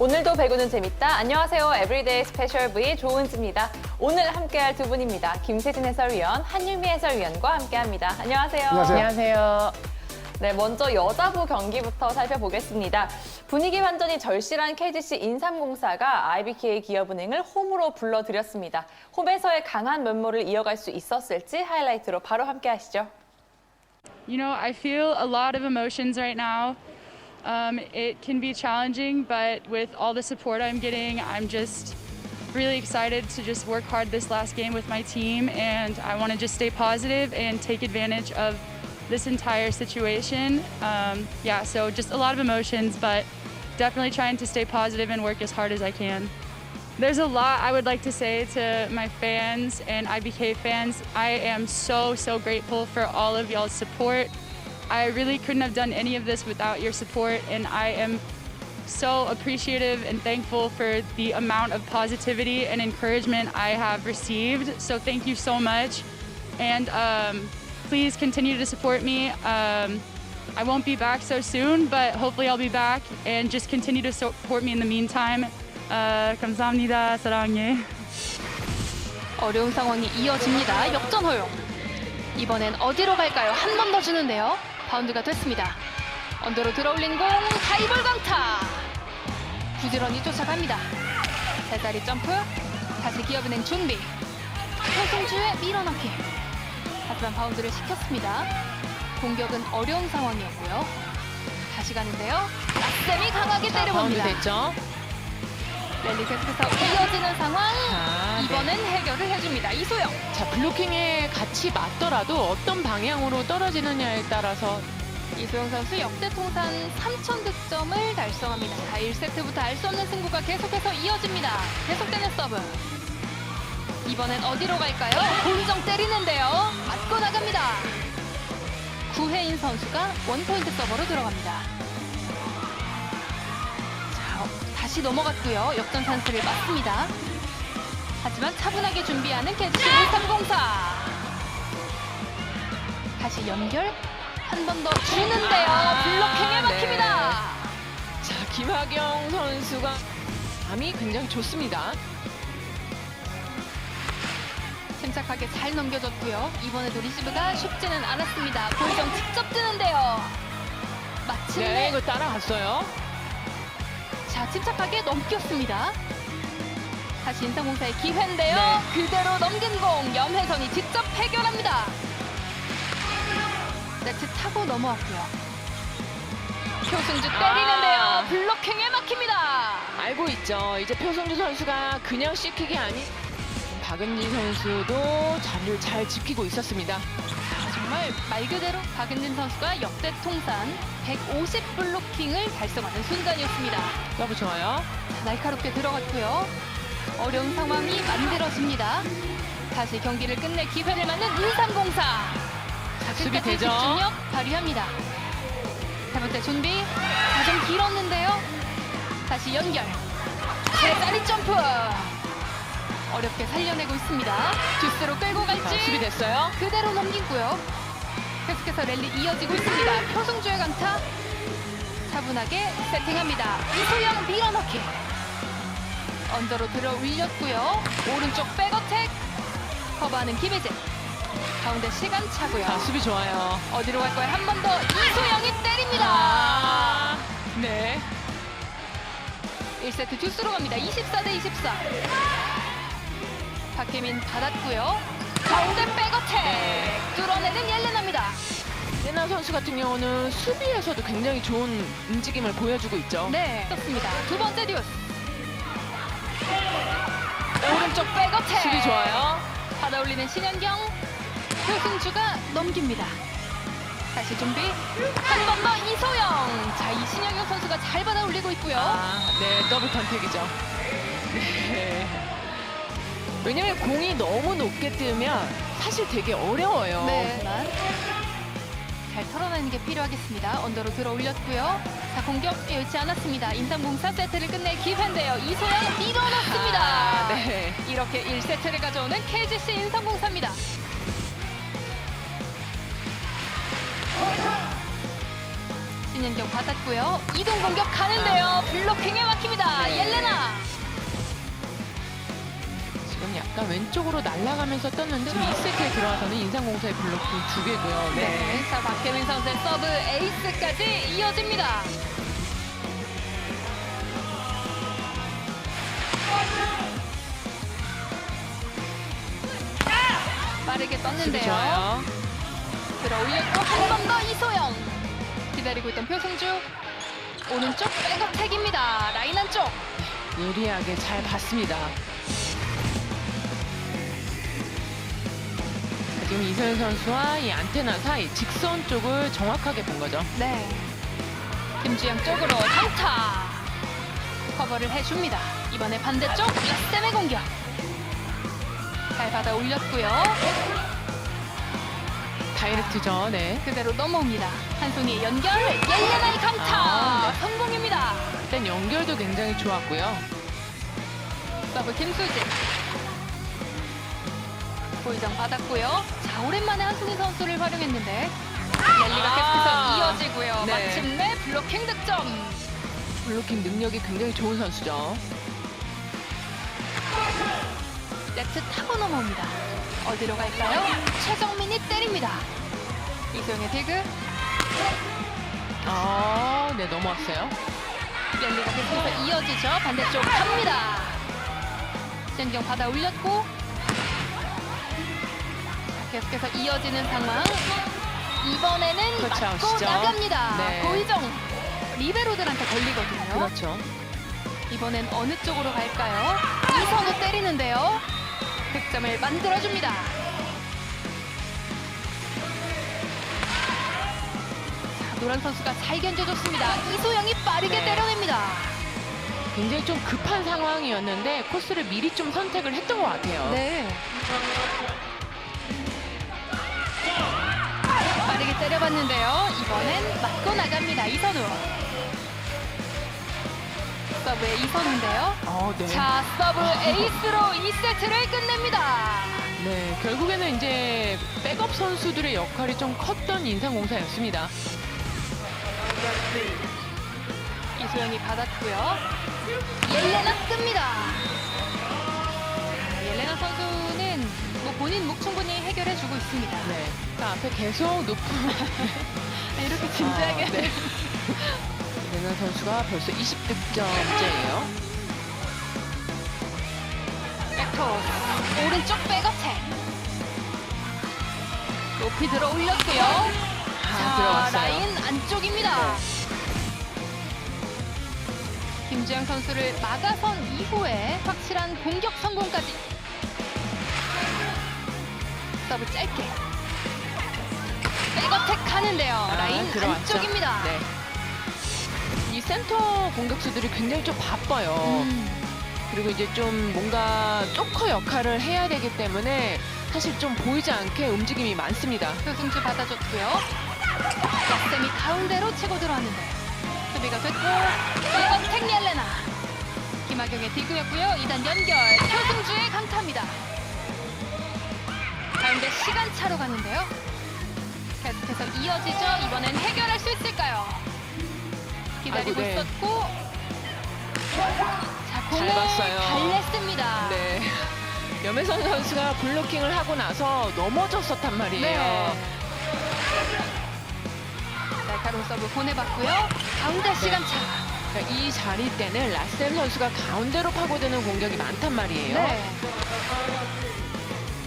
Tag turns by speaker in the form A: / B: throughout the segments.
A: 오늘도 배구는 재밌다. 안녕하세요. 에브리데이 스페셜 V 조은지입니다. 오늘 함께할 두 분입니다. 김세진 해설위원, 한유미 해설위원과 함께합니다. 안녕하세요.
B: 안녕하세요.
A: 네, 먼저 여자부 경기부터 살펴보겠습니다. 분위기 완전히 절실한 KGC 인삼공사가 IBK 기업은행을 홈으로 불러들였습니다. 홈에서의 강한 면모를 이어갈 수 있었을지 하이라이트로 바로 함께하시죠.
C: You know, I feel a lot of emotions right now. It can be challenging, but with all the support I'm getting, I'm just really excited to just work hard this last game with my team, and I want to just stay positive and take advantage of this entire situation. So just a lot of emotions, but definitely trying to stay positive and work as hard as I can. There's a lot I would like to say to my fans and IBK fans. I am so grateful for all of y'all's support. I really couldn't have done any of this without your support, and I am so appreciative and thankful for the amount of positivity and encouragement I have received. So thank you so much, and please continue to support me. I won't be back so soon, but hopefully I'll be back, and just continue to support me in the meantime. 감사합니다. 사랑해.
D: 어려운 상황이 이어집니다. 역전 허용. 이번엔 어디로 갈까요? 한 번 더 주는데요. 바운드가 됐습니다. 언더로 들어올린 공, 하이볼 강타. 부지런히 쫓아갑니다. 제자리 점프. 다시 기업은행 준비. 표승주의 밀어넣기. 하지만 바운드를 시켰습니다. 공격은 어려운 상황이었고요. 다시 가는데요. 낙쌤이 강하게 때려봅니다.
B: 됐죠?
D: 랠리 계속해서 이어지는 상황. 이번엔 해결을 해줍니다. 이소영.
B: 자, 블로킹에 같이 맞더라도 어떤 방향으로 떨어지느냐에 따라서
D: 이소영 선수 역대 통산 3,000득점을 달성합니다. 자, 1세트부터 알 수 없는 승부가 계속해서 이어집니다. 계속되는 서브. 이번엔 어디로 갈까요? 본정 때리는데요. 맞고 나갑니다. 구혜인 선수가 원포인트 서버로 들어갑니다. 자, 다시 넘어갔고요. 역전 찬스를 맞습니다. 하지만 차분하게 준비하는 KGC 인삼공사. 다시 연결. 한 번 더 주는데요. 블록행에 막힙니다.
B: 자, 김하경 선수가 감이 굉장히 좋습니다.
D: 침착하게 잘 넘겨줬고요. 이번에도 리시브가 쉽지는 않았습니다. 골정 직접 뜨는데요. 마침내
B: 네, 이거 따라갔어요.
D: 자, 침착하게 넘겼습니다. 다시 인삼공사의 기회인데요. 그대로 넘긴 공 염혜선이 직접 해결합니다. 네트 타고 넘어왔고요. 표승주 때리는데요. 블록행에 막힙니다.
B: 알고 있죠. 이제 표승주 선수가 그냥 씻기기 아닌 박은진 선수도 자리를 잘 지키고 있었습니다.
D: 정말 말 그대로 박은진 선수가 역대 통산 150 블로킹을 달성하는 순간이었습니다.
B: 너무 좋아요.
D: 날카롭게 들어갔고요. 어려운 상황이 만들어집니다. 다시 경기를 끝낼 기회를 맞는 인삼공사.
B: 수비 되죠?
D: 집중력 발휘합니다. 세 번째 준비. 좀 길었는데요. 다시 연결. 제자리 점프. 어렵게 살려내고 있습니다. 듀스로 끌고 갈지.
B: 자, 수비 됐어요.
D: 그대로 넘기고요. 계속해서 랠리 이어지고 있습니다. 표승주의 강타. 차분하게 세팅합니다. 이소영 밀어넣기. 언더로 들어 올렸고요. 오른쪽 백어택. 커버하는 김혜진. 가운데 시간 차고요.
B: 자, 수비 좋아요.
D: 어디로 갈 거예요? 한 번 더 이소영이 때립니다.
B: 네.
D: 1세트 듀스로 갑니다. 24대 24. 박혜민 받았고요. 가운데 백어택. 뚫어내는 옐레나입니다.
B: 예나 선수 같은 경우는 수비에서도 굉장히 좋은 움직임을 보여주고 있죠.
D: 네, 좋습니다. 두 번째 듀스. 오른쪽 백어택.
B: 수비 좋아요.
D: 받아 올리는 신현경. 표승주가 넘깁니다. 다시 준비. 한 번 더 이소영. 자, 이 신현경 선수가 잘 받아 올리고 있고요.
B: 네, 더블 컨택이죠. 네. 왜냐면 공이 너무 높게 뜨면 사실 되게 어려워요.
D: 네. 잘 털어내는 게 필요하겠습니다. 언더로 들어 올렸고요. 자, 공격 여의치 않았습니다. 인삼공사 세트를 끝낼 기회인데요. 이소영 밀어넣습니다.
B: 네.
D: 이렇게 1세트를 가져오는 KGC 인삼공사입니다. 신현경 받았고요. 이동 공격 가는데요. 블로킹에 막힙니다.
B: 네.
D: 옐레나.
B: 지금 약간 왼쪽으로 날아가면서 떴는데 지금 2세트에 들어와서는 인삼공사의 블로킹 2개고요.
D: 네. 자, 박혜민 선수의 서브 에이스까지 이어집니다. 빠르게
B: 수비
D: 떴는데요.
B: 좋아요.
D: 들어 올렸고 한 번 더 이소영. 기다리고 있던 표승주. 오른쪽 백어택입니다. 라인 안쪽.
B: 예리하게 잘 봤습니다. 지금 이소연 선수와 이 안테나 사이 직선 쪽을 정확하게 본 거죠.
D: 네. 김주영 쪽으로 강타. 커버를 해줍니다. 이번에 반대쪽 라스템의 공격. 잘 받아 올렸고요.
B: 다이렉트죠. 네.
D: 그대로 넘어옵니다. 한 손이 연결. 옐레나의 강타.
B: 아, 네.
D: 성공입니다.
B: 일단 연결도 굉장히 좋았고요.
D: 서브 김수진. 고의정 받았고요. 자, 오랜만에 한승희 선수를 활용했는데 랠리가 계속해서 이어지고요.
B: 네.
D: 마침내 블로킹 득점.
B: 블로킹 능력이 굉장히 좋은 선수죠.
D: 네트 타고 넘어옵니다. 어디로 갈까요? 최정민이 때립니다. 이소영의 디그.
B: 네, 넘어왔어요.
D: 랠리가 계속해서 이어지죠. 반대쪽 갑니다. 신경 받아 올렸고 자, 계속해서 이어지는 상황. 이번에는
B: 그렇죠,
D: 맞고
B: 아시죠?
D: 나갑니다.
B: 네.
D: 고의정 리베로들한테 걸리거든요.
B: 그렇죠.
D: 이번엔 어느 쪽으로 갈까요? 이선우 때리는데요. 득점을 만들어줍니다. 자, 노란 선수가 잘 견뎌줬습니다. 이소영이 빠르게
B: 네.
D: 때려냅니다.
B: 굉장히 좀 급한 상황이었는데 코스를 미리 좀 선택을 했던 것 같아요.
D: 네. 빠르게 때려봤는데요. 이번엔 맞고 나갑니다. 이선우. 서브의 이선우인데요.
B: 네.
D: 자, 서브 에이스로 2세트를 끝냅니다.
B: 네, 결국에는 이제 백업 선수들의 역할이 좀 컸던 인삼공사였습니다.
D: 이소영이 받았고요. 옐레나 뜹니다. 옐레나 선수는 뭐 본인 목 충분히 해결해주고 있습니다.
B: 네, 자, 앞에 계속 높은
D: 이렇게 진지하게.
B: 네. 이대나 선수가 벌써 20득점째예요.
D: 백토스 오른쪽 백어택. 높이 들어 올렸고요. 자,
B: 들어갔어요.
D: 라인 안쪽입니다. 김주영 선수를 막아선 이후에 확실한 공격 성공까지. 서브 짧게. 백어택 하는데요. 라인
B: 들어왔죠.
D: 안쪽입니다.
B: 네. 이 센터 공격수들이 굉장히 좀 바빠요. 그리고 이제 좀 뭔가 조커 역할을 해야 되기 때문에 사실 좀 보이지 않게 움직임이 많습니다.
D: 표승주 받아줬고요. 약sem이 가운데로 치고 들어왔는데 수비가 됐고 이번 택리엘레나 김하경의 디그였고요. 2단 연결 표승주의 강타입니다. 가운데 시간차로 가는데요. 계속해서 이어지죠. 이번엔 해결할 수 있을까요? 기다리고
B: 아이고, 네.
D: 있었고 자, 공을
B: 봤어요.
D: 달랬습니다.
B: 네. 염혜선 선수가 블로킹을 하고 나서 넘어졌었단 말이에요.
D: 네. 날카로운 서브 보내봤고요. 가운데 시간차.
B: 그러니까 이 자리 때는 라셈 선수가 가운데로 파고드는 공격이 많단 말이에요.
D: 네.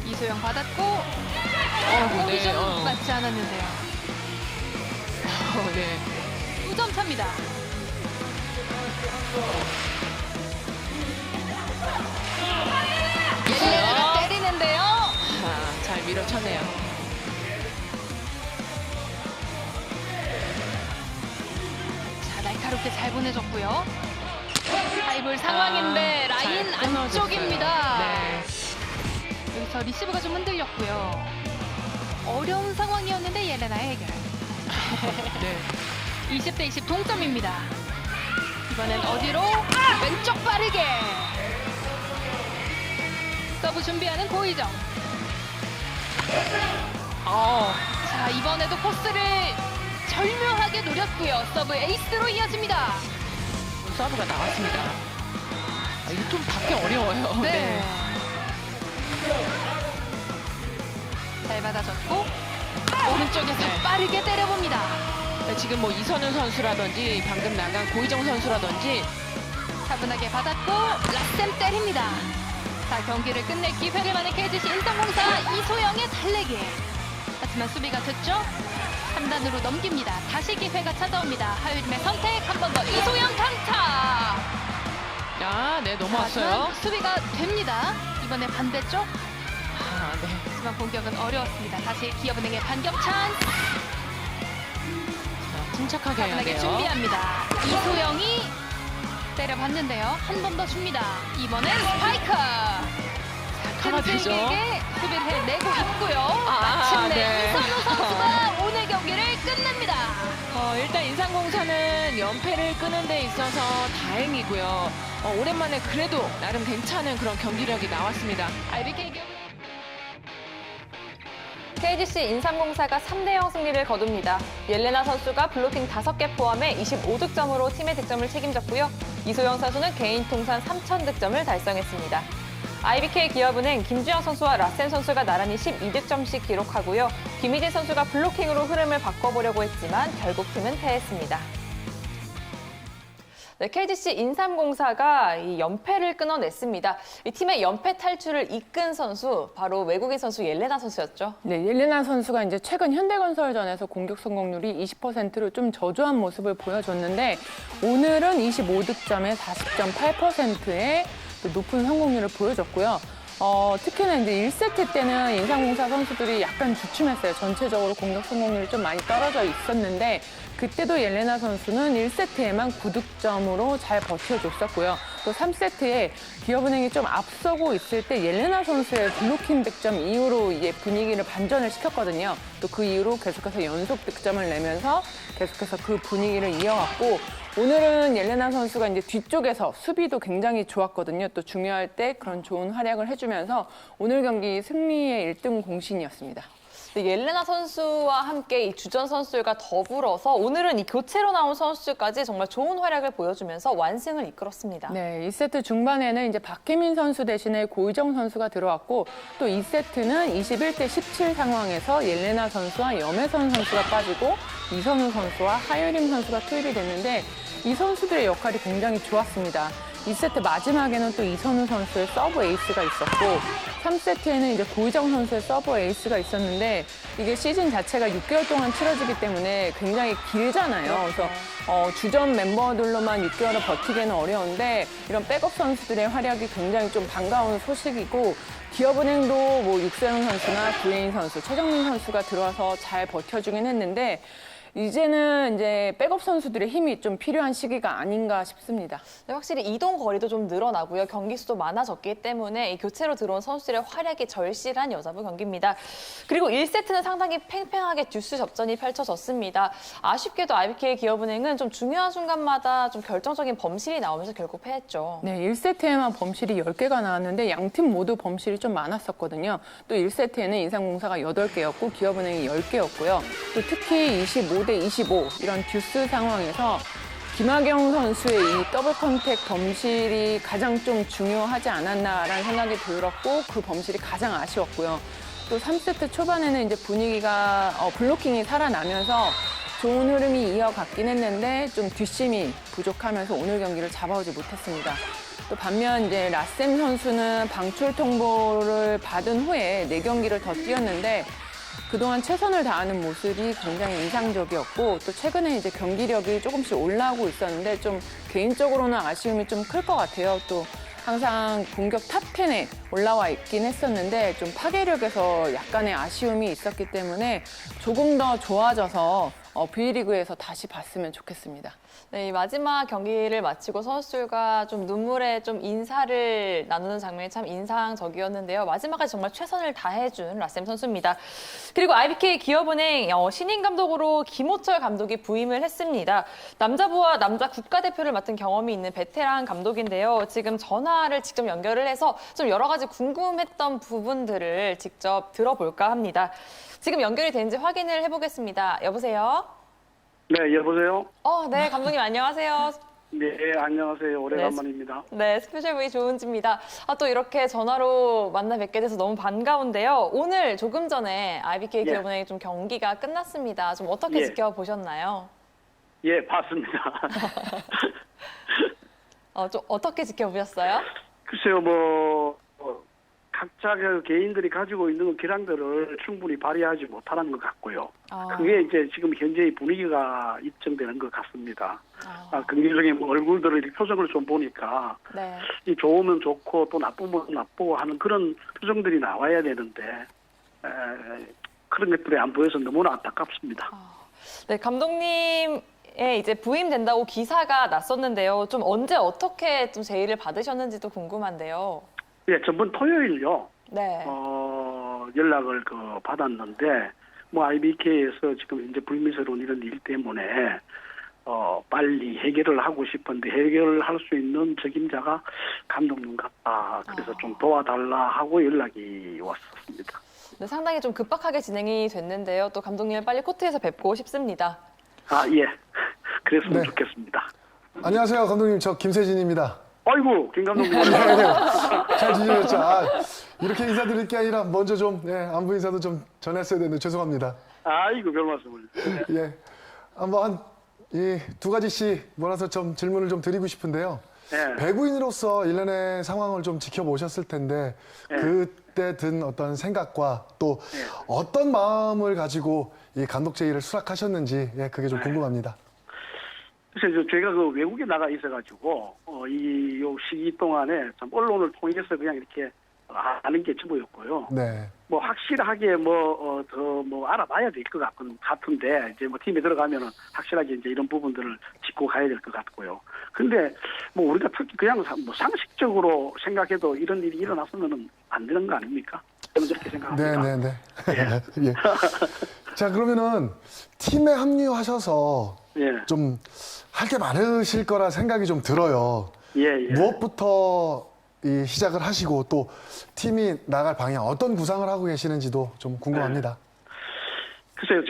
D: 이소영 받았고 공이
B: 네,
D: 좀 맞지 않았는데요.
B: 네.
D: 2점 차입니다. 옐레나가 때리는데요.
B: 잘 밀어쳤네요.
D: 자, 날카롭게 잘 보내줬고요. 하이볼 상황인데 라인
B: 잘 끊어졌어요.
D: 안쪽입니다.
B: 네.
D: 여기서 리시브가 좀 흔들렸고요. 어려운 상황이었는데 옐레나의 해결.
B: 네.
D: 20대 20 동점입니다. 이번엔 어디로? 왼쪽 빠르게. 서브 준비하는 고의정. 자, 이번에도 코스를 절묘하게 노렸고요. 서브 에이스로 이어집니다.
B: 서브가 나왔습니다. 이거 좀 받기 어려워요.
D: 네. 잘 받아줬고 오른쪽에서 빠르게 때려봅니다.
B: 네, 지금 뭐 이선우 선수라든지 방금 나간 고희정 선수라든지
D: 차분하게 받았고 라셈 때립니다. 자, 경기를 끝낼 기회를 받는 KGC 인삼공사 이소영의 달래기. 하지만 수비가 됐죠. 3단으로 넘깁니다. 다시 기회가 찾아옵니다. 하유림의 선택 한 번 더 이소영 강타.
B: 네, 넘어왔어요.
D: 하지만 수비가 됩니다. 이번에 반대쪽.
B: 네.
D: 하지만 공격은 어려웠습니다. 다시 기업은행의 반격 찬스.
B: 침착하게 해야
D: 차분하게
B: 돼요.
D: 준비합니다. 이소영이 때려봤는데요. 한 번 더 줍니다. 이번엔 스파이크.
B: 가마되죠.
D: 끈질기게 수비를 해내고 있고요.
B: 아,
D: 마침내
B: 네.
D: 이선우 선수가 오늘 경기를 끝냅니다.
B: 일단 인삼공사는 연패를 끄는 데 있어서 다행이고요. 오랜만에 그래도 나름 괜찮은 그런 경기력이 나왔습니다.
D: IBK 기업
A: KGC 인삼공사가 3대0 승리를 거둡니다. 옐레나 선수가 블로킹 5개 포함해 25득점으로 팀의 득점을 책임졌고요. 이소영 선수는 개인 통산 3,000득점을 달성했습니다. IBK 기업은행 김주영 선수와 라센 선수가 나란히 12득점씩 기록하고요. 김희재 선수가 블로킹으로 흐름을 바꿔보려고 했지만 결국 팀은 패했습니다. 네, KGC 인삼공사가 이 연패를 끊어냈습니다. 이 팀의 연패 탈출을 이끈 선수, 바로 외국인 선수 옐레나 선수였죠.
E: 네, 옐레나 선수가 이제 최근 현대건설전에서 공격 성공률이 20%로 좀 저조한 모습을 보여줬는데 오늘은 25득점에 40.8%의 높은 성공률을 보여줬고요. 특히나 이제 1세트 때는 인삼공사 선수들이 약간 주춤했어요. 전체적으로 공격 성공률이 좀 많이 떨어져 있었는데 그때도 옐레나 선수는 1세트에만 9득점으로 잘 버텨줬었고요. 또 3세트에 기업은행이 좀 앞서고 있을 때 옐레나 선수의 블로킹 득점 이후로 이제 분위기를 반전을 시켰거든요. 또 그 이후로 계속해서 연속 득점을 내면서 계속해서 그 분위기를 이어갔고 오늘은 옐레나 선수가 이제 뒤쪽에서 수비도 굉장히 좋았거든요. 또 중요할 때 그런 좋은 활약을 해주면서 오늘 경기 승리의 1등 공신이었습니다.
A: 네, 옐레나 선수와 함께 이 주전 선수들과 더불어서 오늘은 이 교체로 나온 선수들까지 정말 좋은 활약을 보여주면서 완승을 이끌었습니다.
E: 네, 1세트 중반에는 이제 박혜민 선수 대신에 고희정 선수가 들어왔고 또 2세트는 21대 17 상황에서 옐레나 선수와 염혜선 선수가 빠지고 이선우 선수와 하유림 선수가 투입이 됐는데 이 선수들의 역할이 굉장히 좋았습니다. 2세트 마지막에는 또 이선우 선수의 서브 에이스가 있었고 3세트에는 이제 고희정 선수의 서브 에이스가 있었는데 이게 시즌 자체가 6개월 동안 치러지기 때문에 굉장히 길잖아요. 그래서 주전 멤버들로만 6개월을 버티기는 어려운데 이런 백업 선수들의 활약이 굉장히 좀 반가운 소식이고 기업은행도 뭐 육세영 선수나 구혜인 선수, 최정민 선수가 들어와서 잘 버텨주긴 했는데 이제는 이제 백업 선수들의 힘이 좀 필요한 시기가 아닌가 싶습니다.
A: 네, 확실히 이동 거리도 좀 늘어나고요. 경기 수도 많아졌기 때문에 이 교체로 들어온 선수들의 활약이 절실한 여자부 경기입니다. 그리고 1세트는 상당히 팽팽하게 듀스 접전이 펼쳐졌습니다. 아쉽게도 IBK 기업은행은 좀 중요한 순간마다 좀 결정적인 범실이 나오면서 결국 패했죠.
E: 네, 1세트에만 범실이 10개가 나왔는데 양팀 모두 범실이 좀 많았었거든요. 또 1세트에는 인삼공사가 8개였고 기업은행이 10개였고요. 또 특히 25대 25 이런 듀스 상황에서 김하경 선수의 이 더블 컨택 범실이 가장 좀 중요하지 않았나라는 생각이 들었고 그 범실이 가장 아쉬웠고요. 또 3세트 초반에는 이제 분위기가 블로킹이 살아나면서 좋은 흐름이 이어갔긴 했는데 좀 뒷심이 부족하면서 오늘 경기를 잡아오지 못했습니다. 또 반면 이제 라셈 선수는 방출 통보를 받은 후에 4경기를 더 뛰었는데 그동안 최선을 다하는 모습이 굉장히 인상적이었고 또 최근에 이제 경기력이 조금씩 올라오고 있었는데 좀 개인적으로는 아쉬움이 좀 클 것 같아요. 또 항상 공격 탑 10에 올라와 있긴 했었는데 좀 파괴력에서 약간의 아쉬움이 있었기 때문에 조금 더 좋아져서 V리그에서 다시 봤으면 좋겠습니다.
A: 네, 이 마지막 경기를 마치고 선수들과 좀 눈물의 좀 인사를 나누는 장면이 참 인상적이었는데요. 마지막까지 정말 최선을 다해준 라셈 선수입니다. 그리고 IBK 기업은행 신인 감독으로 김호철 감독이 부임을 했습니다. 남자부와 남자 국가대표를 맡은 경험이 있는 베테랑 감독인데요. 지금 전화를 직접 연결을 해서 좀 여러 가지 궁금했던 부분들을 직접 들어볼까 합니다. 지금 연결이 되는지 확인을 해보겠습니다. 여보세요?
F: 네, 여보세요?
A: 네, 감독님 안녕하세요.
F: 네, 안녕하세요. 오래간만입니다.
A: 네, 스페셜 V 조은지입니다. 또 이렇게 전화로 만나 뵙게 돼서 너무 반가운데요. 오늘 조금 전에 IBK
F: 예.
A: 기업은행의 좀 경기가 끝났습니다. 좀 어떻게
F: 예.
A: 지켜보셨나요?
F: 예, 봤습니다.
A: 좀 어떻게 지켜보셨어요?
F: 글쎄요, 각자 그 개인들이 가지고 있는 기량들을 충분히 발휘하지 못하는 것 같고요. 그게 이제 지금 현재의 분위기가 입증되는 것 같습니다. 긍정적인 얼굴들의 표정을 좀 보니까
A: 네.
F: 이 좋으면 좋고 또 나쁘면 나쁘고 하는 그런 표정들이 나와야 되는데 그런 것들이 안 보여서 너무나 안타깝습니다.
A: 네, 감독님의 이제 부임된다고 기사가 났었는데요. 좀 언제 어떻게 좀 제의를 받으셨는지도 궁금한데요.
F: 예, 전번 토요일요.
A: 네.
F: 연락을 받았는데 IBK에서 지금 이제 불미스러운 이런 일 때문에 빨리 해결을 하고 싶은데 해결을 할 수 있는 적임자가 감독님 같다. 그래서 좀 도와달라 하고 연락이 왔었습니다.
A: 네, 상당히 좀 급박하게 진행이 됐는데요. 또 감독님을 빨리 코트에서 뵙고 싶습니다.
F: 예. 그랬으면
G: 네.
F: 좋겠습니다.
G: 안녕하세요, 감독님. 저 김세진입니다.
F: 아이고, 김 감독님.
G: 잘 지내셨죠? 이렇게 인사드릴 게 아니라 먼저 좀 안부 인사도 좀 전했어야 되는데 죄송합니다.
F: 아이고, 별 말씀을.
G: 예, 한번 이 두 가지씩 몰아서 좀 질문을 좀 드리고 싶은데요.
F: 네.
G: 배구인으로서 일련의 상황을 좀 지켜보셨을 텐데 그때 든 어떤 생각과 또 어떤 마음을 가지고 이 감독 제의를 수락하셨는지 그게 좀 궁금합니다.
F: 그래서 제가 외국에 나가 있어가지고 요 시기 동안에 참 언론을 통해서 그냥 이렇게 아는 게 전부였고요.
G: 네.
F: 확실하게 더 알아봐야 될 것 같은데 이제 팀에 들어가면은 확실하게 이제 이런 부분들을 짚고 가야 될 것 같고요. 근데 우리가 특히 그냥 상식적으로 생각해도 이런 일이 일어났으면은 안 되는 거 아닙니까? 저는 그렇게 생각합니다.
G: 네네네. 예. 자, 그러면은 팀에 합류하셔서 좀 할 게 많으실 거라 생각이 좀 들어요.
F: 예.
G: 무엇부터 이 시작을 하시고 또 팀이 나갈 방향 어떤 구상을 하고 계시는지도 좀 궁금합니다.
F: 글쎄요,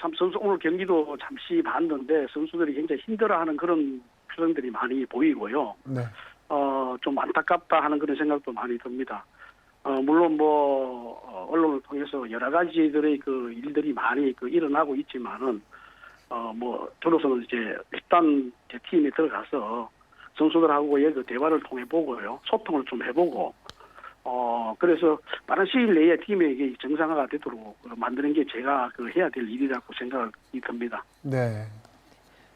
F: 참 선수 오늘 경기도 잠시 봤는데 선수들이 굉장히 힘들어하는 그런 표정들이 많이 보이고요.
G: 네.
F: 좀 안타깝다 하는 그런 생각도 많이 듭니다. 물론 언론을 통해서 여러 가지들의 일들이 많이 일어나고 있지만은 저로서는 이제 일단 제 팀에 들어가서 선수들하고의 대화를 통해 보고요, 소통을 좀 해보고, 그래서 빠른 시일 내에 팀에게 정상화가 되도록 만드는 게 제가 해야 될 일이라고 생각이 듭니다.
E: 네,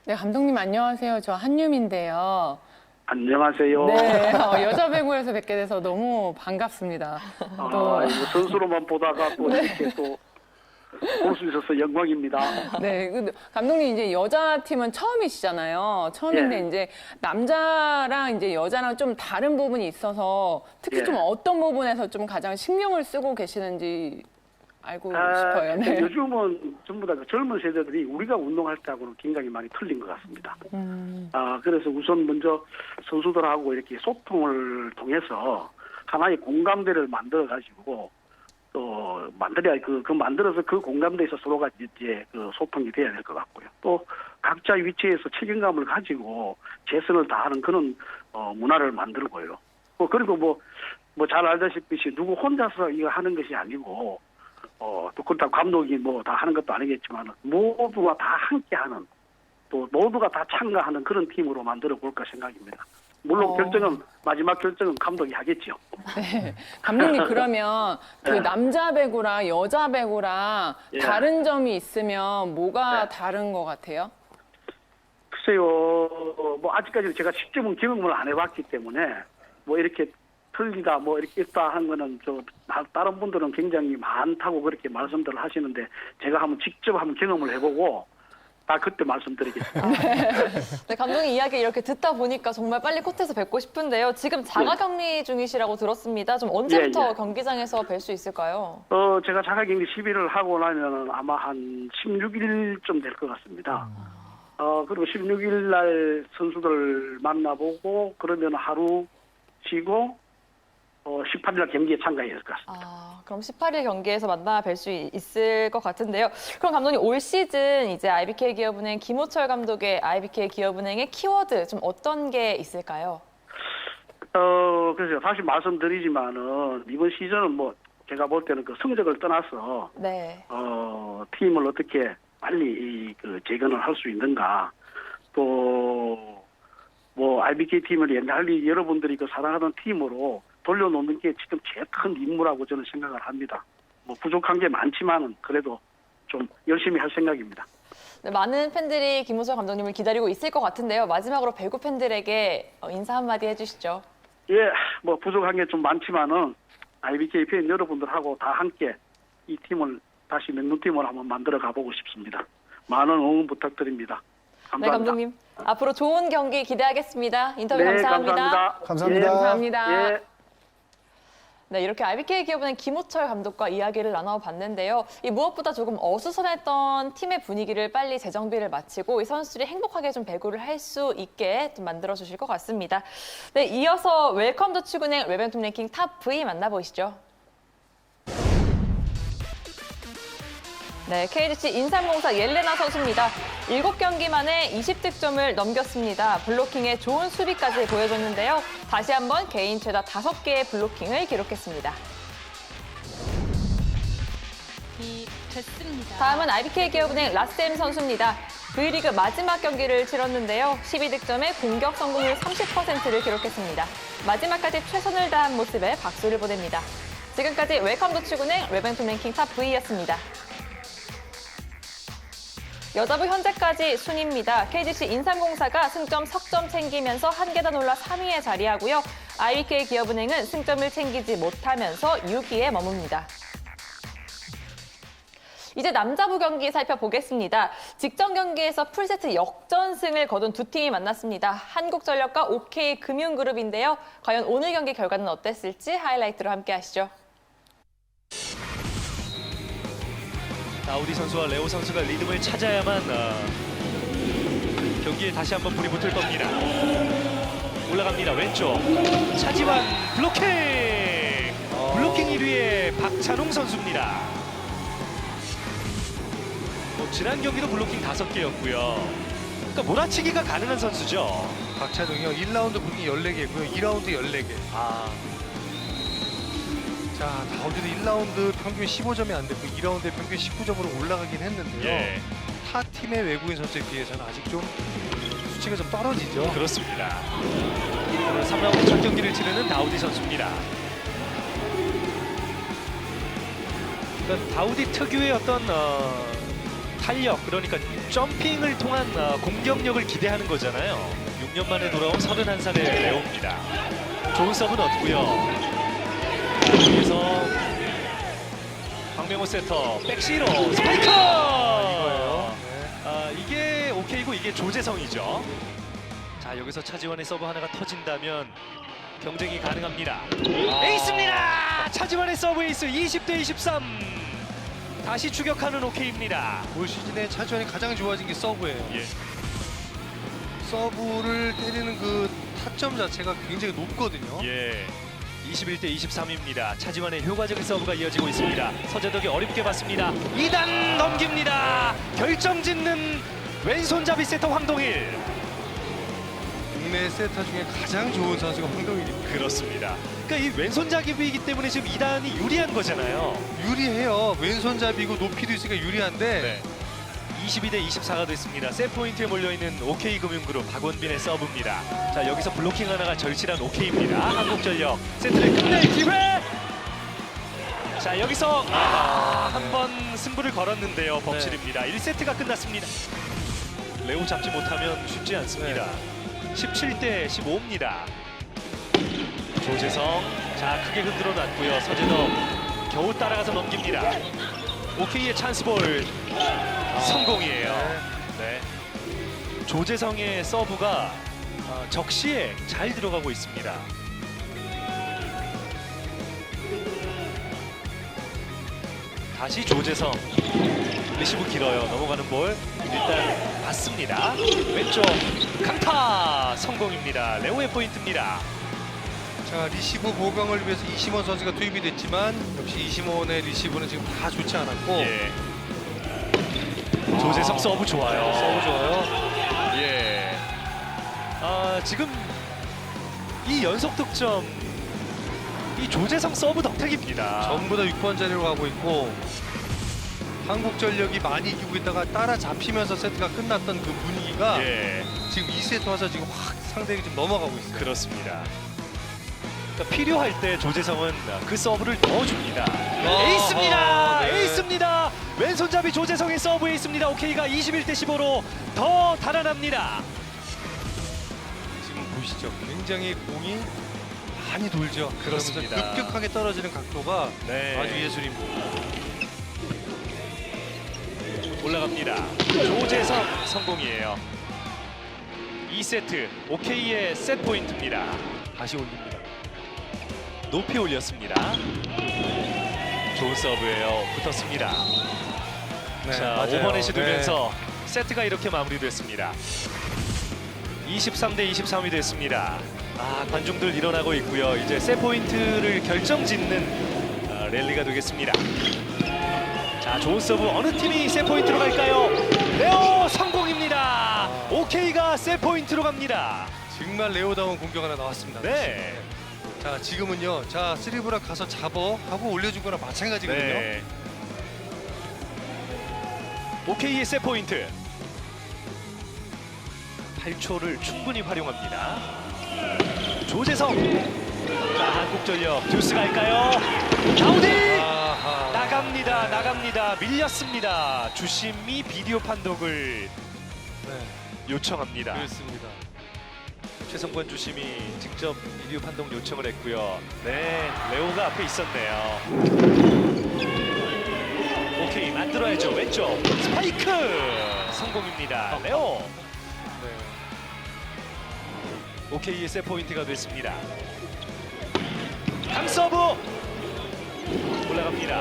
E: 감독님 안녕하세요. 저 한유미인데요.
F: 안녕하세요.
E: 네, 여자 배구에서 뵙게 돼서 너무 반갑습니다.
F: 선수로만 보다가 또 이렇게 또 볼 수 있어서 영광입니다.
E: 네, 감독님 이제 여자 팀은 처음이시잖아요. 처음인데 이제 남자랑 이제 여자랑 좀 다른 부분이 있어서 특히 좀 어떤 부분에서 좀 가장 신경을 쓰고 계시는지 알고 싶어요. 네.
F: 요즘은 전부 다 젊은 세대들이 우리가 운동할 때하고는 굉장히 많이 틀린 것 같습니다. 그래서 우선 먼저 선수들하고 이렇게 소통을 통해서 하나의 공감대를 만들어 가지고 또 만들어야 만들어서 그 공감대에서 서로가 이제 소통이 돼야 될 것 같고요. 또 각자 위치에서 책임감을 가지고 최선을 다하는 그런 문화를 만들고요. 그리고 잘 알다시피 누구 혼자서 이거 하는 것이 아니고 또 그렇다고 감독이 다 하는 것도 아니겠지만 모두가 다 함께하는 또 모두가 다 참가하는 그런 팀으로 만들어 볼까 생각입니다. 물론 마지막 결정은 감독이 하겠죠.
E: 네. 감독님 그러면 남자 배구랑 여자 배구랑 다른 점이 있으면 뭐가 다른 것 같아요?
F: 글쎄요, 아직까지 제가 직접은 경험을 안 해봤기 때문에 이렇게 틀리다 이렇게 있다 하는 거는 다른 분들은 굉장히 많다고 그렇게 말씀들을 하시는데 제가 직접 경험을 해보고 그때 말씀드리겠습니다.
A: 네, 감독님 이야기 이렇게 듣다 보니까 정말 빨리 코트에서 뵙고 싶은데요. 지금 자가격리 중이시라고 들었습니다. 좀 언제부터 경기장에서 뵐 수 있을까요?
F: 제가 자가격리 10일을 하고 나면 아마 한 16일쯤 될 것 같습니다. 그리고 16일 날 선수들 만나보고 그러면 하루 쉬고 18일 경기에 참가해야 될 것 같습니다.
A: 그럼 18일 경기에서 만나 뵐 수 있을 것 같은데요. 그럼 감독님 올 시즌 이제 IBK 기업은행 김호철 감독의 IBK 기업은행의 키워드 좀 어떤 게 있을까요?
F: 그래서 다시 말씀드리지만은 이번 시즌은 뭐 제가 볼 때는 그 성적을 떠나서
A: 네.
F: 팀을 어떻게 빨리 그 재건을 할 수 있는가, 또 뭐 IBK 팀을 옛날 여러분들이 그 사랑하던 팀으로 돌려놓는 게 지금 제일 큰 임무라고 저는 생각을 합니다. 뭐 부족한 게 많지만은 그래도 좀 열심히 할 생각입니다.
A: 네, 많은 팬들이 김호철 감독님을 기다리고 있을 것 같은데요. 마지막으로 배구 팬들에게 인사 한마디 해주시죠.
F: 예, 뭐 부족한 게 좀 많지만은 IBK 팬 여러분들하고 다 함께 이 팀을 다시 명문팀을 한번 만들어 가보고 싶습니다. 많은 응원 부탁드립니다.
A: 네,
F: 감사합니다.
A: 감독님. 앞으로 좋은 경기 기대하겠습니다. 인터뷰
F: 네,
A: 감사합니다.
G: 감사합니다.
F: 예,
A: 감사합니다.
F: 예.
A: 네, 이렇게 IBK 기업은행 김호철 감독과 이야기를 나눠봤는데요. 이 무엇보다 조금 어수선했던 팀의 분위기를 빨리 재정비를 마치고 이 선수들이 행복하게 좀 배구를 할 수 있게 좀 만들어주실 것 같습니다. 네, 이어서 웰컴 더 축은행 웹앤톱 랭킹 탑 V 만나보시죠. 네, KGC 인삼공사 옐레나 선수입니다. 7경기 만에 20득점을 넘겼습니다. 블로킹에 좋은 수비까지 보여줬는데요. 다시 한번 개인 최다 5개의 블로킹을 기록했습니다.
D: 됐습니다.
A: 다음은 IBK 기업은행 라셈 선수입니다. V리그 마지막 경기를 치렀는데요. 12득점에 공격 성공률 30%를 기록했습니다. 마지막까지 최선을 다한 모습에 박수를 보냅니다. 지금까지 웰컴 더 축은행 웹앤톱 랭킹 탑 V였습니다. 여자부 현재까지 순위입니다. KGC 인삼공사가 승점 석점 챙기면서 한 계단 올라 3위에 자리하고요. IBK 기업은행은 승점을 챙기지 못하면서 6위에 머뭅니다. 이제 남자부 경기 살펴보겠습니다. 직전 경기에서 풀세트 역전승을 거둔 두 팀이 만났습니다. 한국전력과 OK금융그룹인데요. 과연 오늘 경기 결과는 어땠을지 하이라이트로 함께 하시죠.
H: 다우디 선수와 레오 선수가 리듬을 찾아야만 경기에 다시 한번 불이 붙을 겁니다. 올라갑니다. 왼쪽 차지환 블로킹! 블로킹 1위의 박찬웅 선수입니다. 지난 경기도 블로킹 5개였고요. 그러니까 몰아치기가 가능한 선수죠.
I: 박찬웅이요. 1라운드 블로킹 14개고요. 2라운드 14개. 자, 다우디도 1라운드 평균 15점이 안 됐고 2라운드에 평균 19점으로 올라가긴 했는데요.
H: 예,
I: 타 팀의 외국인 선수에 비해서는 아직 좀 수치가 좀 떨어지죠.
H: 그렇습니다. 오늘 3라운드 첫 경기를 치르는 다우디 선수입니다. 그러니까 다우디 특유의 어떤 탄력, 그러니까 점핑을 통한 공격력을 기대하는 거잖아요. 6년 만에 돌아온 31살의 레오입니다. 좋은 서브는 얻고요. 여기서 박명호 세터 백시로 스파이크!
I: 이거예요.
H: 이게 오케이고 이게 조재성이죠. 자, 여기서 차지원의 서브 하나가 터진다면 경쟁이 가능합니다. 에이스입니다! 차지원의 서브 에이스 20대 23. 다시 추격하는 오케이입니다.
I: 올 시즌에 차지환이 가장 좋아진 게 서브예요.
H: 예.
I: 서브를 때리는 그 타점 자체가 굉장히 높거든요.
H: 예. 21대 23입니다. 차지환의 효과적인 서브가 이어지고 있습니다. 서재덕이 어렵게 받습니다. 2단 넘깁니다. 결정짓는 왼손잡이 세터 황동일.
I: 국내 세터 중에 가장 좋은 선수가 황동일입니다.
H: 그렇습니다. 그러니까 이 왼손잡이이기 때문에 지금 2단이 유리한 거잖아요.
I: 유리해요. 왼손잡이고 높이도 있으니까 유리한데
H: 네. 22대 24가 됐습니다. 셋포인트에 몰려있는 OK금융그룹 박원빈의 서브입니다. 자, 여기서 블로킹 하나가 절실한 OK입니다. 한국전력 세트를 끝낼 기회! 자, 여기서 한 번 승부를 걸었는데요. 범실입니다. 1세트가 끝났습니다. 레오 잡지 못하면 쉽지 않습니다. 17대 15입니다. 조재성, 자, 크게 흔들어 놨고요. 서재덕 겨우 따라가서 넘깁니다. 오케이의 찬스볼 성공이에요. 네. 조재성의 서브가 적시에 잘 들어가고 있습니다. 다시 조재성, 리시브 길어요. 넘어가는 볼 일단 받습니다. 왼쪽 강타 성공입니다. 레오의 포인트입니다.
I: 자, 리시브 보강을 위해서 이시몬 선수가 투입이 됐지만 역시 이시몬의 리시브는 지금 다 좋지 않았고
H: 예. 조재성 서브 좋아요.
I: 서브 좋아요.
H: 예. 지금 이 연속 득점 이 조재성 서브 덕택입니다.
I: 전부 다 6번 자리로 가고 있고 한국전력이 많이 이기고 있다가 따라잡히면서 세트가 끝났던 그 분위기가
H: 예.
I: 지금 2세트 와서 지금 확 상대에게 좀 넘어가고 있어요.
H: 그렇습니다. 그러니까 필요할 때 조재성은 그 서브를 넣어줍니다.
I: 아하,
H: 에이스입니다.
I: 네.
H: 에이스입니다. 왼손잡이 조재성의 서브 에이스입니다. OK가 21대 15로 더 달아납니다.
I: 지금 보시죠. 굉장히 공이 많이 돌죠.
H: 그렇습니다.
I: 그러면서 급격하게 떨어지는 각도가
H: 네.
I: 아주 예술입니다.
H: 올라갑니다. 조재성 성공이에요. 2세트 OK의 셋 포인트입니다. 다시 올립니다. 높이 올렸습니다. 좋은 서브예요. 붙었습니다.
I: 네,
H: 자,
I: 맞아요.
H: 5번에 두면서 세트가 이렇게 마무리됐습니다. 23대 23이 됐습니다. 관중들 일어나고 있고요. 이제 셋 포인트를 결정짓는 랠리가 되겠습니다. 자, 좋은 서브. 어느 팀이 셋 포인트로 갈까요? 레오 성공입니다. OK가 셋 포인트로 갑니다.
I: 정말 레오다운 공격 하나 나왔습니다.
H: 네.
I: 자, 지금은요. 자, 쓰리브락 가서 잡어 하고 올려준 거랑 마찬가지거든요.
H: 네. OK의 셋 포인트. 8초를 충분히 활용합니다. 조재성. 자, 한국전력 듀스 갈까요? 가우디!
I: 아하.
H: 나갑니다. 밀렸습니다. 주심이 비디오 판독을
I: 네,
H: 요청합니다.
I: 그렇습니다.
H: 최성권 주심이 직접 비디오 판독 요청을 했고요. 네, 레오가 앞에 있었네요. 오케이, 만들어야죠. 왼쪽 스파이크 성공입니다. 레오.
I: 네.
H: 오케이의 세 포인트가 됐습니다. 강서브 올라갑니다.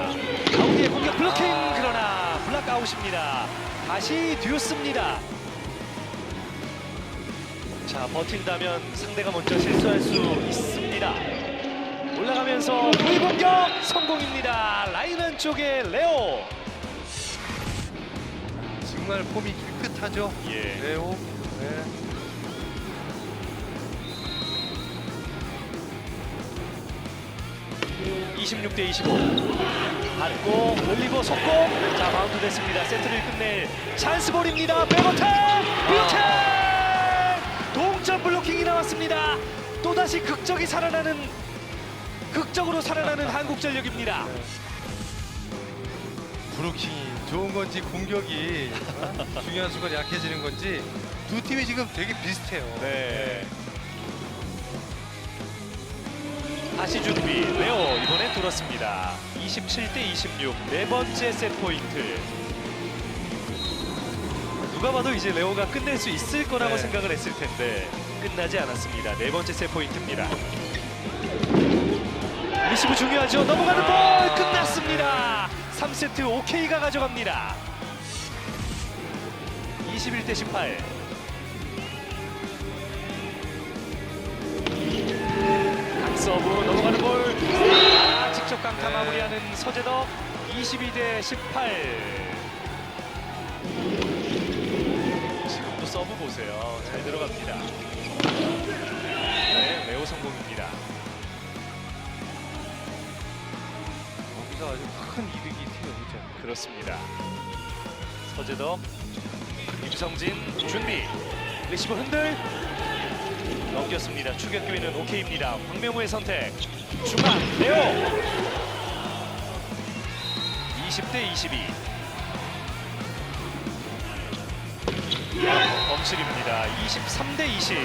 H: 가운데 공격 블로킹, 그러나 블락아웃입니다. 다시 듀스입니다. 자, 버틴다면 상대가 먼저 실수할 수 있습니다. 올라가면서 불공격 성공입니다. 라인 안쪽에 레오.
I: 정말 폼이 깨끗하죠.
H: 예.
I: 레오. 네.
H: 네. 26대 25. 받고 올리고 속공. 자, 바운드 됐습니다. 세트를 끝낼 찬스볼입니다. 백어택 블로킹. 동점 블로킹이 나왔습니다. 또다시 극적으로 살아나는 한국전력입니다.
I: 브로킹이 좋은 건지 공격이 중요한 순간 약해지는 건지 두 팀이 지금 되게 비슷해요.
H: 네. 다시 준비. 레오 이번에 뚫었습니다. 27대 26. 네 번째 세트 포인트. 누가 봐도 이제 레오가 끝낼 수 있을 거라고
I: 네.
H: 생각을 했을 텐데 끝나지 않았습니다. 네 번째 세트 포인트입니다. 리시브 중요하죠. 넘어가는 볼 끝났습니다. 3세트 OK가 가져갑니다. 21대 18. 강서브 넘어가는 볼. 직접 강타 마무리하는 서재덕. 22대 18. 지금도 서브 보세요. 잘 들어갑니다. 네, 레오 성공입니다.
I: 여기서 아주 큰 이득이 튀어오죠.
H: 그렇습니다. 서재덕, 임성진 준비. 리시브 흔들. 넘겼습니다. 추격 기회는 OK입니다. 황명우의 선택. 중앙 레오. 20대 22. 범실입니다. 23대 20.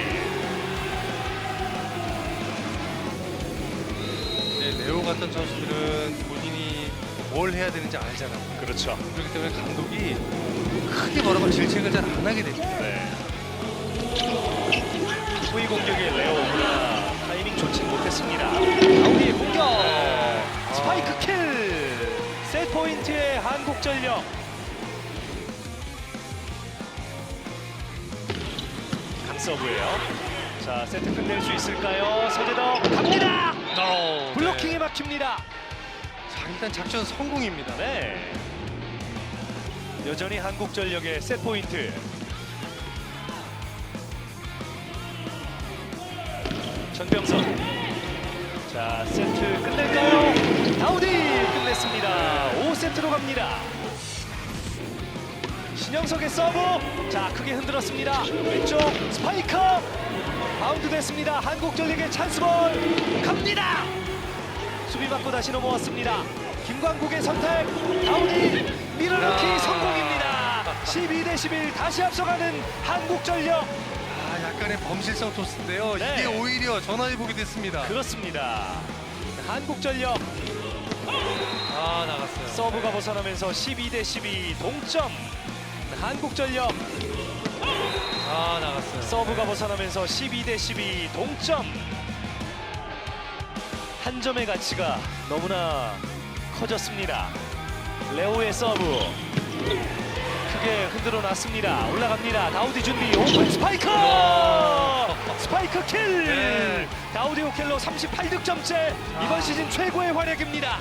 I: 네, 레오 같은 선수들은 본인이 뭘 해야 되는지 알잖아요.
H: 그렇죠.
I: 그렇기 때문에 감독이 크게 뭐라고 질책을 잘 안 하게 됩니다.
H: 네. 후위 공격의 레오, 그러나 타이밍 좋지 못했습니다. 가우디의 공격. 스파이크 킬. 셋 포인트의 한국전력. 강서브예요. 자, 세트 끝낼 수 있을까요? 서재덕 갑니다. 블로킹에 막힙니다.
I: 자, 일단 작전 성공입니다.
H: 네. 여전히 한국전력의 세트 포인트. 전병선. 자, 세트 끝낼까요? 다우디 끝냈습니다. 5세트로 갑니다. 신영석의 서브. 자, 크게 흔들었습니다. 왼쪽 스파이크. 바운드 됐습니다. 한국전력의 찬스볼 갑니다. 수비 받고 다시 넘어왔습니다. 김광국의 선택. 다우디 밀어넣기 성공입니다. 12대11 다시 앞서가는 한국전력.
I: 약간의 범실성 토스인데요.
H: 네.
I: 이게 오히려 전화위복이 됐습니다.
H: 그렇습니다. 한국전력
I: 나갔어요.
H: 서브가 벗어나면서 12대12 동점. 한국전력
I: 나갔어요.
H: 서브가 벗어나면서 12대12 동점. 한 점의 가치가 너무나 커졌습니다. 레오의 서브 크게 흔들어 놨습니다. 올라갑니다. 다우디 준비. 오픈 스파이크! 스파이크 킬!
I: 네.
H: 다우디 오켈로 38득점째. 이번 시즌 최고의 활약입니다.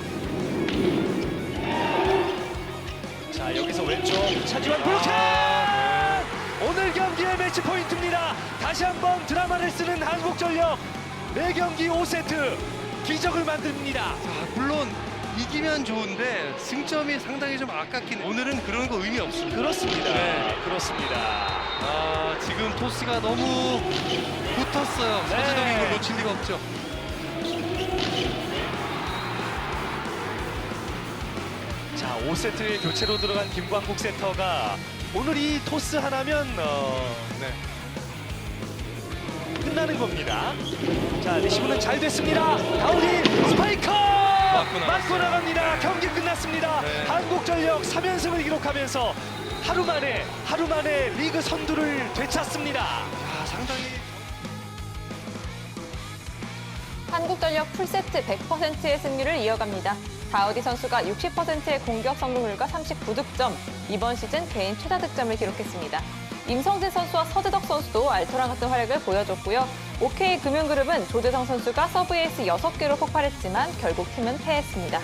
H: 자, 여기서 왼쪽 차지원 블로킹! 오늘 경기의 매치 포인트입니다. 다시 한번 드라마를 쓰는 한국전력. 4경기 5세트 기적을 만듭니다.
I: 물론 이기면 좋은데 승점이 상당히 좀 아깝긴. 오늘은 그런 거 의미 없습니다.
H: 그렇습니다.
I: 네.
H: 그렇습니다.
I: 지금 토스가 너무 붙었어요.
H: 네.
I: 서재덕이 이걸 놓칠 리가 없죠.
H: 자, 5세트에 교체로 들어간 김광국 세터가 오늘 이 토스 하나면 끝나는 겁니다. 자, 리시브는 잘 됐습니다. 다우디 스파이커! 맞고 나갑니다. 경기 끝났습니다.
I: 네.
H: 한국전력 3연승을 기록하면서 하루 만에 리그 선두를 되찾습니다.
I: 상당히
A: 한국전력 풀세트 100%의 승률을 이어갑니다. 다우디 선수가 60%의 공격 성공률과 39득점, 이번 시즌 개인 최다 득점을 기록했습니다. 임성진 선수와 서재덕 선수도 알토란 같은 활약을 보여줬고요. OK금융그룹은 조재성 선수가 서브 에이스 6개로 폭발했지만 결국 팀은 패했습니다.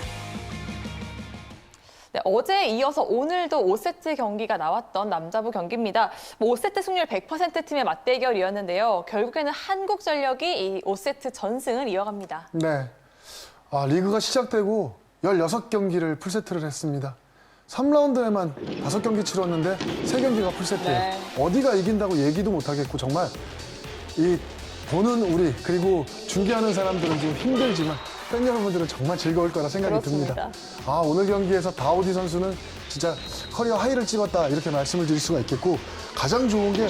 A: 네, 어제에 이어서 오늘도 5세트 경기가 나왔던 남자부 경기입니다. 5세트 승률 100% 팀의 맞대결이었는데요. 결국에는 한국전력이 이 5세트 전승을 이어갑니다.
G: 네. 리그가 시작되고 16경기를 풀세트를 했습니다. 3라운드에만 5경기 치렀는데 3경기가 풀세트예요.
A: 네.
G: 어디가 이긴다고 얘기도 못하겠고 정말 이 보는 우리 그리고 중계하는 사람들은 지금 힘들지만 팬 여러분들은 정말 즐거울 거라 생각이
A: 그렇습니다.
G: 듭니다. 오늘 경기에서 다우디 선수는 진짜 커리어 하이를 찍었다 이렇게 말씀을 드릴 수가 있겠고 가장 좋은 게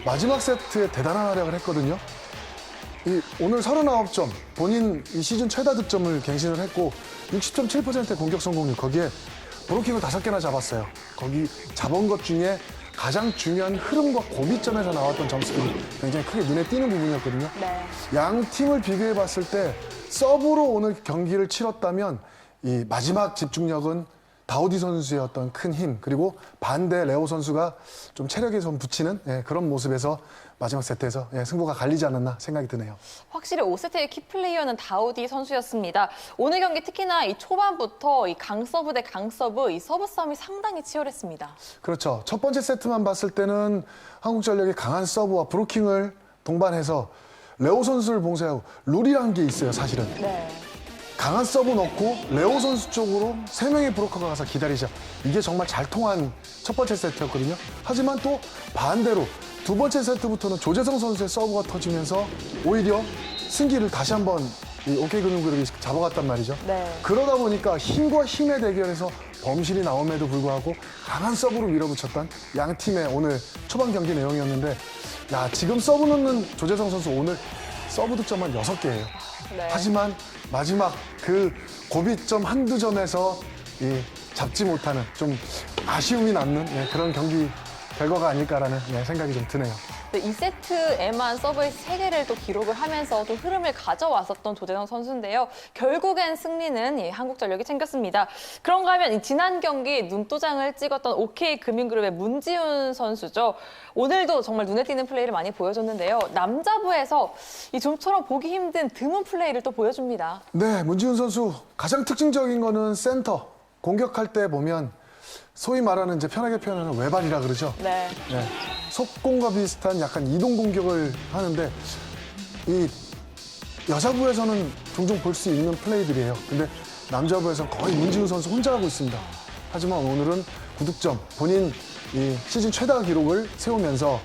G: 마지막 세트에 대단한 활약을 했거든요. 오늘 39점, 본인 이 시즌 최다 득점을 갱신을 했고 60.7%의 공격 성공률, 거기에 브로킹을 5개나 잡았어요. 거기 잡은 것 중에 가장 중요한 흐름과 고비점에서 나왔던 점수들이 굉장히 크게 눈에 띄는 부분이었거든요.
A: 네.
G: 양 팀을 비교해 봤을 때 서브로 오늘 경기를 치렀다면 이 마지막 집중력은 다우디 선수의 어떤 큰 힘, 그리고 반대 레오 선수가 좀 체력에 좀 붙이는 그런 모습에서 마지막 세트에서 승부가 갈리지 않았나 생각이 드네요.
A: 확실히 5세트의 키플레이어는 다우디 선수였습니다. 오늘 경기 특히나 이 초반부터 이 강서브 대 강서브, 이 서브 싸움이 상당히 치열했습니다.
G: 그렇죠. 첫 번째 세트만 봤을 때는 한국전력의 강한 서브와 브로킹을 동반해서 레오 선수를 봉쇄하고 룰이라는 게 있어요, 사실은.
A: 네.
G: 강한 서브 넣고 레오 선수 쪽으로 3명의 브로커가 가서 기다리자. 이게 정말 잘 통한 첫 번째 세트였거든요. 하지만 또 반대로 두 번째 세트부터는 조재성 선수의 서브가 터지면서 오히려 승기를 다시 한번 이 OK금융그룹이 잡아갔단 말이죠.
A: 네.
G: 그러다 보니까 힘과 힘의 대결에서 범실이 나옴에도 불구하고 강한 서브로 밀어붙였던 양 팀의 오늘 초반 경기 내용이었는데, 지금 서브 넣는 조재성 선수 오늘 서브 득점만 6개예요.
A: 네.
G: 하지만 마지막 그 고비점 한두 점에서 잡지 못하는 좀 아쉬움이 남는 그런 경기 결과가 아닐까라는 생각이 좀 드네요.
A: 네, 2세트에만 서브에이스 3개를 또 기록을 하면서 또 흐름을 가져왔었던 조재성 선수인데요. 결국엔 승리는 이 한국전력이 챙겼습니다. 그런가 하면 지난 경기 눈도장을 찍었던 OK금융그룹의 문지훈 선수죠. 오늘도 정말 눈에 띄는 플레이를 많이 보여줬는데요. 남자부에서 이 좀처럼 보기 힘든 드문 플레이를 또 보여줍니다.
G: 네, 문지훈 선수 가장 특징적인 거는 센터 공격할 때 보면 소위 말하는 이제 편하게 표현하는 외발이라 그러죠.
A: 네.
G: 네, 속공과 비슷한 약간 이동 공격을 하는데 이 여자부에서는 종종 볼 수 있는 플레이들이에요. 근데 남자부에서는 거의 문지훈 선수 혼자 하고 있습니다. 하지만 오늘은 9득점, 본인 이 시즌 최다 기록을 세우면서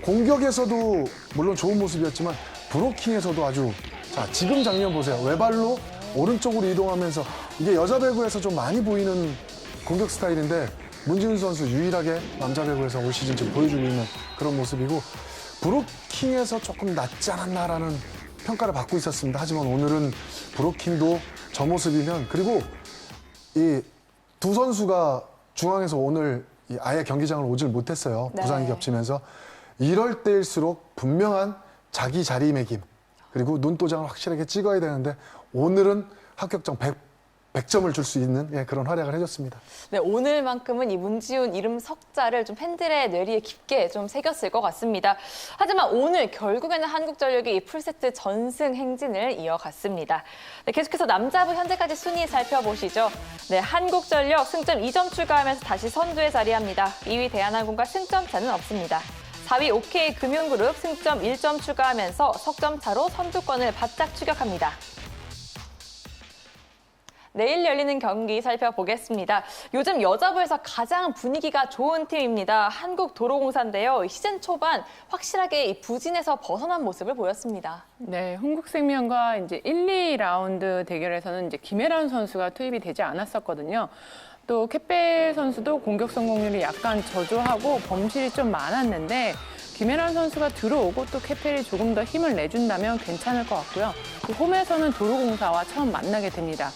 G: 공격에서도 물론 좋은 모습이었지만 브로킹에서도 아주 자 지금 장면 보세요. 외발로 오른쪽으로 이동하면서 이게 여자 배구에서 좀 많이 보이는 공격 스타일인데 문지훈 선수 유일하게 남자 배구에서 올 시즌 지금 보여주고 있는 그런 모습이고 브로킹에서 조금 낫지 않았나라는 평가를 받고 있었습니다. 하지만 오늘은 브로킹도 저 모습이면 그리고 이 두 선수가 중앙에서 오늘 아예 경기장을 오질 못했어요.
A: 네.
G: 부상이 겹치면서 이럴 때일수록 분명한 자기 자리매김 그리고 눈도장을 확실하게 찍어야 되는데 오늘은 합격점 100점을 줄 수 있는 그런 활약을 해줬습니다.
A: 네, 오늘만큼은 이 문지훈 이름 석자를 좀 팬들의 뇌리에 깊게 좀 새겼을 것 같습니다. 하지만 오늘 결국에는 한국전력이 이 풀세트 전승 행진을 이어갔습니다. 네, 계속해서 남자부 현재까지 순위 살펴보시죠. 네, 한국전력 승점 2점 추가하면서 다시 선두에 자리합니다. 2위 대한항공과 승점 차는 없습니다. 4위 OK금융그룹 승점 1점 추가하면서 석점 차로 선두권을 바짝 추격합니다. 내일 열리는 경기 살펴보겠습니다. 요즘 여자부에서 가장 분위기가 좋은 팀입니다. 한국도로공사인데요. 시즌 초반 확실하게 이 부진에서 벗어난 모습을 보였습니다.
E: 네, 흥국생명과 이제 1, 2라운드 대결에서는 이제 김혜란 선수가 투입이 되지 않았었거든요. 또 캣벨 선수도 공격 성공률이 약간 저조하고 범실이 좀 많았는데 김혜란 선수가 들어오고 또 캣벨이 조금 더 힘을 내준다면 괜찮을 것 같고요. 또 홈에서는 도로공사와 처음 만나게 됩니다.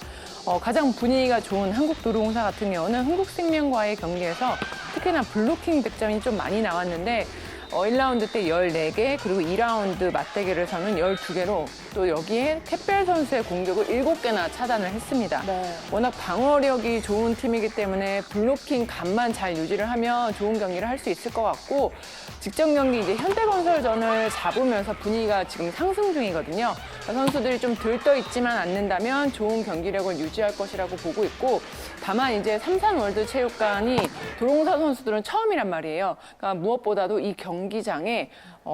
E: 가장 분위기가 좋은 한국도로공사 같은 경우는 흥국생명과의 경기에서 특히나 블로킹 득점이 좀 많이 나왔는데 1라운드 때 14개 그리고 2라운드 맞대결에서는 12개로 또 여기에 캣벨 선수의 공격을 7개나 차단을 했습니다.
A: 네.
E: 워낙 방어력이 좋은 팀이기 때문에 블로킹 감만 잘 유지를 하면 좋은 경기를 할 수 있을 것 같고 직전 경기 이제 현대건설전을 잡으면서 분위기가 지금 상승 중이거든요. 선수들이 좀 들떠 있지만 않는다면 좋은 경기력을 유지할 것이라고 보고 있고 다만 이제 삼산월드체육관이 도로공사 선수들은 처음이란 말이에요. 그러니까 무엇보다도 이 경기장에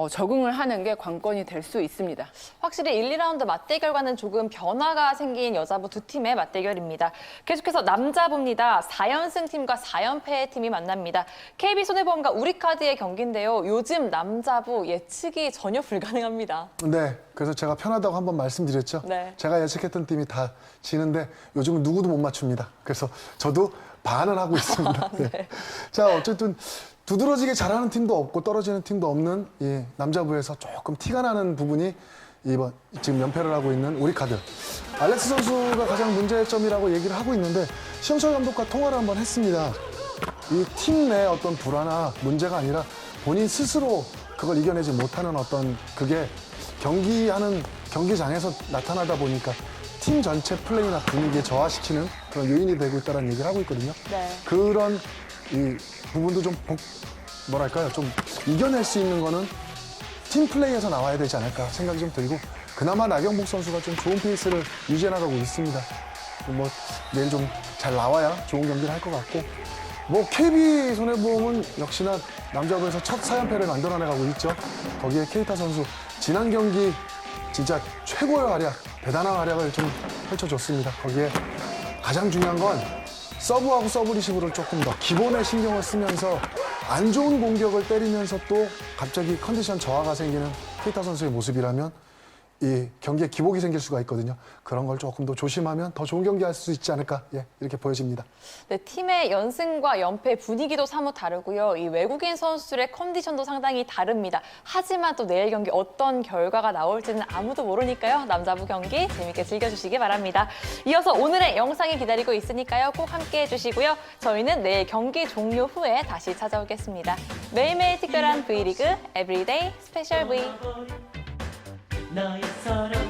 E: 적응을 하는 게 관건이 될 수 있습니다.
A: 확실히 1, 2라운드 맞대결과는 조금 변화가 생긴 여자부 두 팀의 맞대결입니다. 계속해서 남자부입니다. 4연승 팀과 4연패 팀이 만납니다. KB손해보험과 우리카드의 경기인데요. 요즘 남자부 예측이 전혀 불가능합니다.
G: 네, 그래서 제가 편하다고 한번 말씀드렸죠.
A: 네.
G: 제가 예측했던 팀이 다 지는데 요즘은 누구도 못 맞춥니다. 그래서 저도 반을 하고 있습니다. 네. 자, 어쨌든 두드러지게 잘하는 팀도 없고 떨어지는 팀도 없는 이 남자부에서 조금 티가 나는 부분이 이번 지금 연패를 하고 있는 우리카드. 알렉스 선수가 가장 문제점이라고 얘기를 하고 있는데 시영철 감독과 통화를 한번 했습니다. 이 팀 내 어떤 불화나 문제가 아니라 본인 스스로 그걸 이겨내지 못하는 어떤 그게 경기장에서 나타나다 보니까 팀 전체 플레이나 분위기에 저하시키는 그런 요인이 되고 있다는 얘기를 하고 있거든요.
A: 네.
G: 그런 이 부분도 좀 뭐랄까요, 좀 이겨낼 수 있는 거는 팀 플레이에서 나와야 되지 않을까 생각이 좀 들고 그나마 나경복 선수가 좀 좋은 페이스를 유지해 나가고 있습니다. 뭐 내일 좀 잘 나와야 좋은 경기를 할 것 같고 뭐 KB손해보험은 역시나 남자부에서 첫 4연패를 만들어내가고 있죠. 거기에 케이타 선수 지난 경기 진짜 최고의 활약, 대단한 활약을 좀 펼쳐줬습니다. 거기에 가장 중요한 건 서브하고 서브 리시브를 조금 더 기본에 신경을 쓰면서 안 좋은 공격을 때리면서 또 갑자기 컨디션 저하가 생기는 케이타 선수의 모습이라면 이 경기에 기복이 생길 수가 있거든요. 그런 걸 조금 더 조심하면 더 좋은 경기 할 수 있지 않을까 이렇게 보여집니다.
A: 네, 팀의 연승과 연패 분위기도 사뭇 다르고요. 이 외국인 선수들의 컨디션도 상당히 다릅니다. 하지만 또 내일 경기 어떤 결과가 나올지는 아무도 모르니까요. 남자부 경기 재밌게 즐겨주시기 바랍니다. 이어서 오늘의 영상이 기다리고 있으니까요. 꼭 함께해 주시고요. 저희는 내일 경기 종료 후에 다시 찾아오겠습니다. 매일매일 특별한 V리그 에브리데이 스페셜 V.
J: 너의 서로